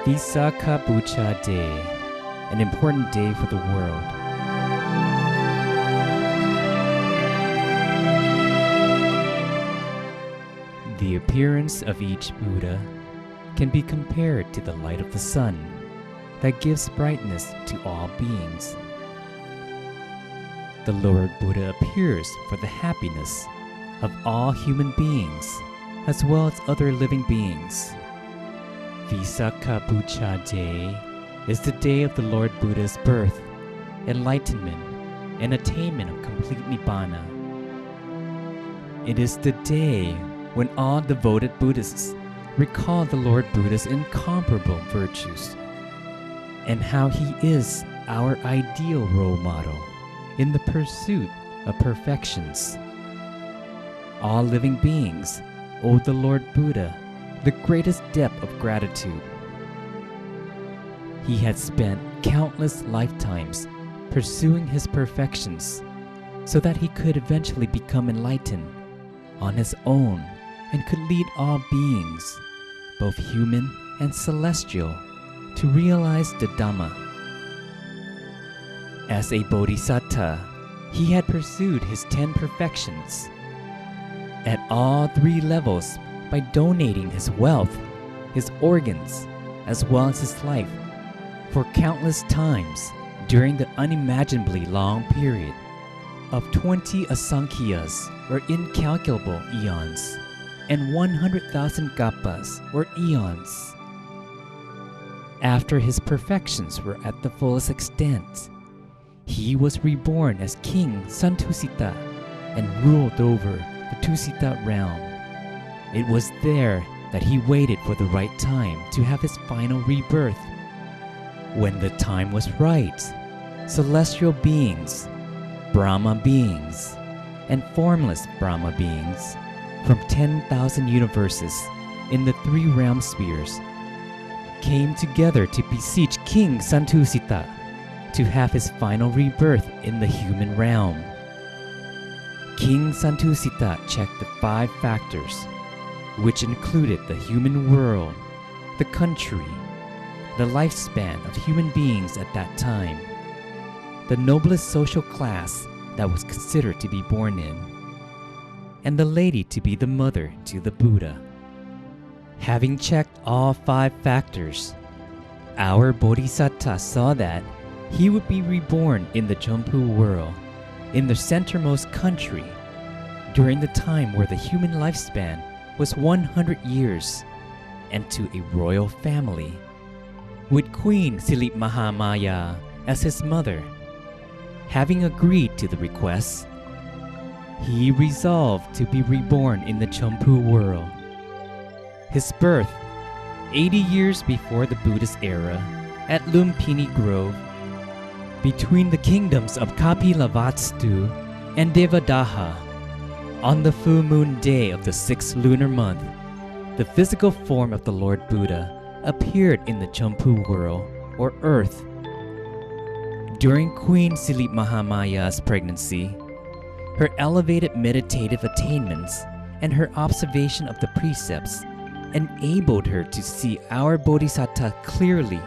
Visakha Puja Day, an important day for the world. The appearance of each Buddha can be compared to the light of the sun that gives brightness to all beings. The Lord Buddha appears for the happiness of all human beings as well as other living beings. Visakha Puja Day is the day of the Lord Buddha's birth, enlightenment, and attainment of complete Nibbana. It is the day when all devoted Buddhists recall the Lord Buddha's incomparable virtues and how he is our ideal role model in the pursuit of perfections. All living beings owe the Lord Buddha the greatest depth of gratitude. He had spent countless lifetimes pursuing his perfections so that he could eventually become enlightened on his own and could lead all beings, both human and celestial, to realize the Dhamma. As a bodhisattva, he had pursued his 10 perfections at all 3 levels by donating his wealth, his organs, as well as his life for countless times during the unimaginably long period of 20 asankhyas or incalculable eons and 100,000 kappas or eons. After his perfections were at the fullest extent, he was reborn as King Santusita and ruled over the Tusita realm. It was there that he waited for the right time to have his final rebirth. When the time was right, celestial beings, Brahma beings, and formless Brahma beings from 10,000 universes in the 3 realm spheres came together to beseech King Santusita to have his final rebirth in the human realm. King Santusita checked the 5 factors, which included the human world, the country, the lifespan of human beings at that time, the noblest social class that was considered to be born in, and the lady to be the mother to the Buddha. Having checked all 5 factors, our Bodhisattva saw that he would be reborn in the Champu world, in the centermost country, during the time where the human lifespan was 100 years, and to a royal family, with Queen Silit Mahamaya as his mother. Having agreed to the request, he resolved to be reborn in the Champu world. His birth, 80 years before the Buddhist era, at Lumpini Grove, between the kingdoms of Kapilavastu and Devadaha, on the full moon day of the 6th lunar month, the physical form of the Lord Buddha appeared in the Champu world, or earth. During Queen Silit Mahamaya's pregnancy, her elevated meditative attainments and her observation of the precepts enabled her to see our Bodhisattva clearly,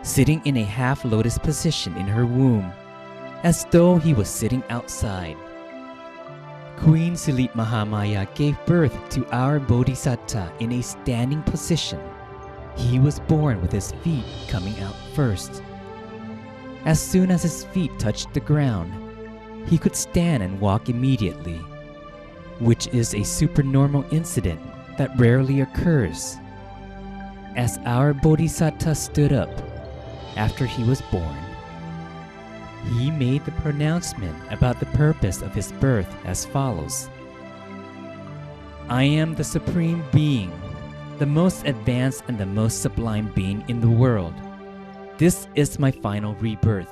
sitting in a half-lotus position in her womb, as though he was sitting outside. Queen Silit Mahamaya gave birth to our Bodhisattva in a standing position. He was born with his feet coming out first. As soon as his feet touched the ground, he could stand and walk immediately, which is a supernormal incident that rarely occurs. As our Bodhisattva stood up after he was born, he made the pronouncement about the purpose of his birth as follows: I am the Supreme Being, the most advanced and the most sublime being in the world. This is my final rebirth.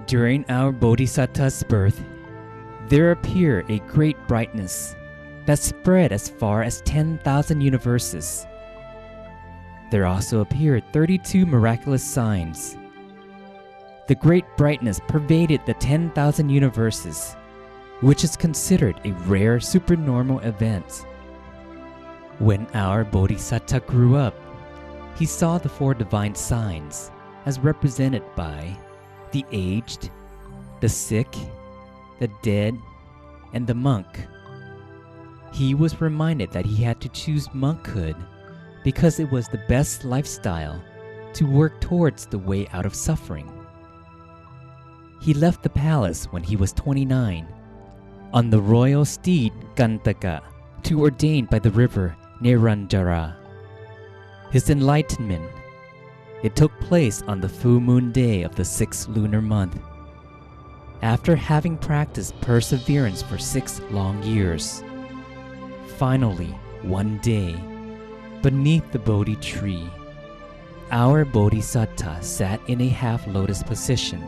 During our Bodhisattva's birth, there appeared a great brightness that spread as far as 10,000 universes. There also appeared 32 miraculous signs. The great brightness pervaded the 10,000 universes, which is considered a rare supernormal event. When our Bodhisattva grew up, he saw the four divine signs as represented by the aged, the sick, the dead, and the monk. He was reminded that he had to choose monkhood because it was the best lifestyle to work towards the way out of suffering. He left the palace when he was 29 on the royal steed Gantaka to ordain by the river Neranjara. His enlightenment, it took place on the full moon day of the 6th lunar month. After having practiced perseverance for 6 long years, finally, one day, beneath the Bodhi tree, our Bodhisattva sat in a half-lotus position.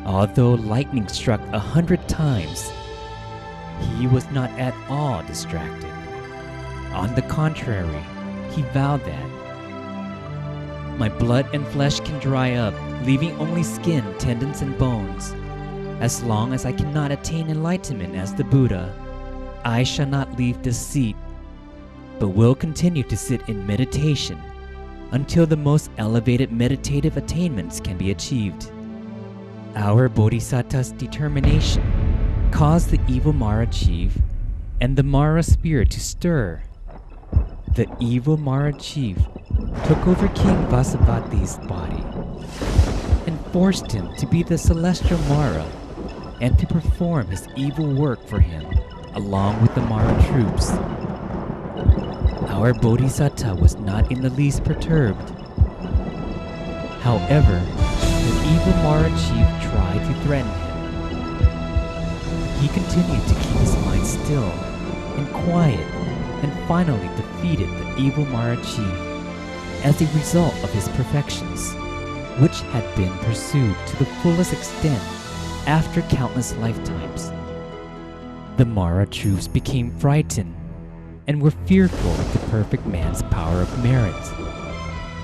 Although lightning struck 100 times, he was not at all distracted. On the contrary, he vowed that, "My blood and flesh can dry up, leaving only skin, tendons, and bones. As long as I cannot attain enlightenment as the Buddha, I shall not leave this seat, but will continue to sit in meditation until the most elevated meditative attainments can be achieved." Our Bodhisattva's determination caused the evil Mara chief and the Mara spirit to stir. The evil Mara chief took over King Vasavati's body and forced him to be the celestial Mara and to perform his evil work for him along with the Mara troops. Our Bodhisattva was not in the least perturbed. However, the evil Mara chief tried to threaten him. He continued to keep his mind still and quiet and finally defeated the evil Mara chief as a result of his perfections, which had been pursued to the fullest extent after countless lifetimes. The Mara troops became frightened and were fearful of the perfect man's power of merit.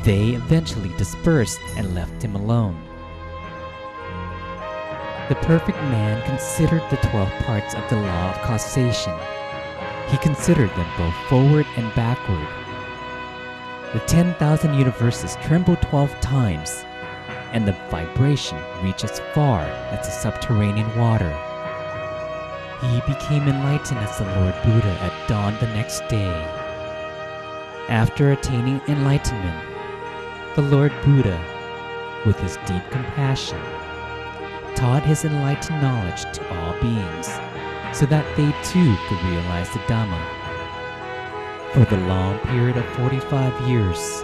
They eventually dispersed and left him alone. The perfect man considered the 12 parts of the law of causation. He considered them both forward and backward. The 10,000 universes trembled 12 times, and the vibration reached as far as the subterranean water. He became enlightened as the Lord Buddha at dawn the next day. After attaining enlightenment, the Lord Buddha, with his deep compassion, taught his enlightened knowledge to all beings so that they too could realize the Dhamma. For the long period of 45 years,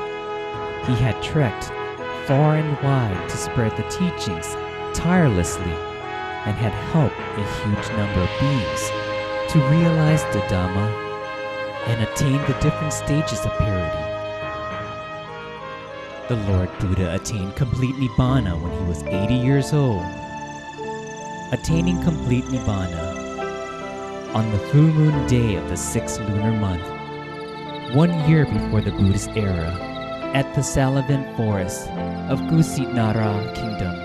he had trekked far and wide to spread the teachings tirelessly and had helped a huge number of beings to realize the Dhamma and attain the different stages of purity. The Lord Buddha attained complete Nibbana when he was 80 years old. Attaining complete Nibbana on the full moon day of the 6th lunar month, 1 year before the Buddhist era, at the Salavin forest of Kusinara Kingdom,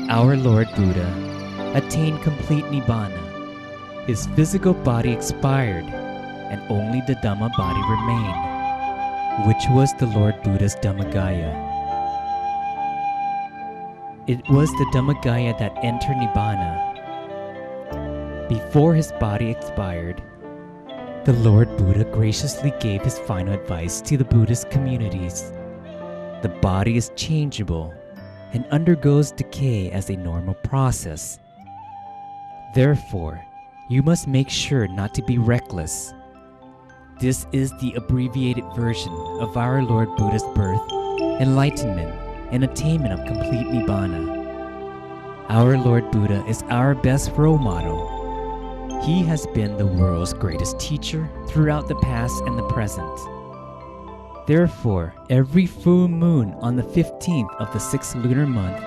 our Lord Buddha attained complete Nibbana. His physical body expired and only the Dhamma body remained, which was the Lord Buddha's Dhammagaya. It was the Dhammagaya that entered Nibbana. Before his body expired, the Lord Buddha graciously gave his final advice to the Buddhist communities. The body is changeable and undergoes decay as a normal process. Therefore, you must make sure not to be reckless. This is the abbreviated version of our Lord Buddha's birth, enlightenment, and attainment of complete Nibbana. Our Lord Buddha is our best role model. He has been the world's greatest teacher throughout the past and the present. Therefore, every full moon on the 15th of the 6th lunar month,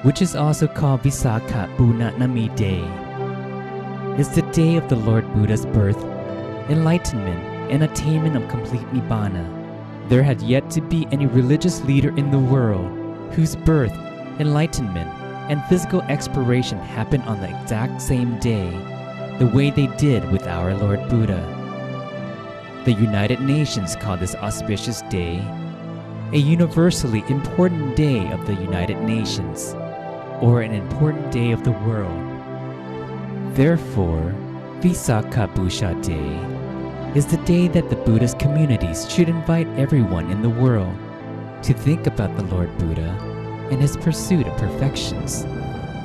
which is also called Visakha Puja Day, is the day of the Lord Buddha's birth, enlightenment, and attainment of complete Nibbana. There had yet to be any religious leader in the world whose birth, enlightenment, and physical expiration happened on the exact same day, the way they did with our Lord Buddha. The United Nations call this auspicious day a universally important day of the United Nations, or an important day of the world. Therefore, Visakha Puja Day is the day that the Buddhist communities should invite everyone in the world to think about the Lord Buddha and his pursuit of perfections,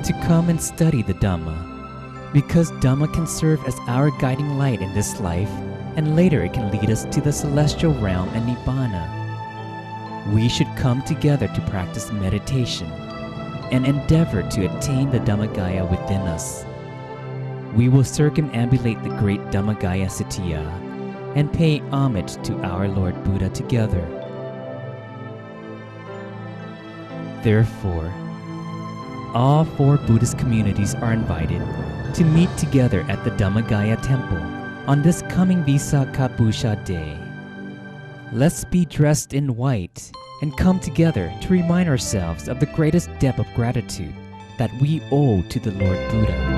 to come and study the Dhamma, because Dhamma can serve as our guiding light in this life, and later it can lead us to the celestial realm and Nibbana. We should come together to practice meditation and endeavor to attain the Dhammagaya within us. We will circumambulate the great Dhammagaya Sitya and pay homage to our Lord Buddha together. Therefore, all 4 Buddhist communities are invited to meet together at the Dhammagaya Temple on this coming Visakha Puja Day. Let's be dressed in white and come together to remind ourselves of the greatest debt of gratitude that we owe to the Lord Buddha.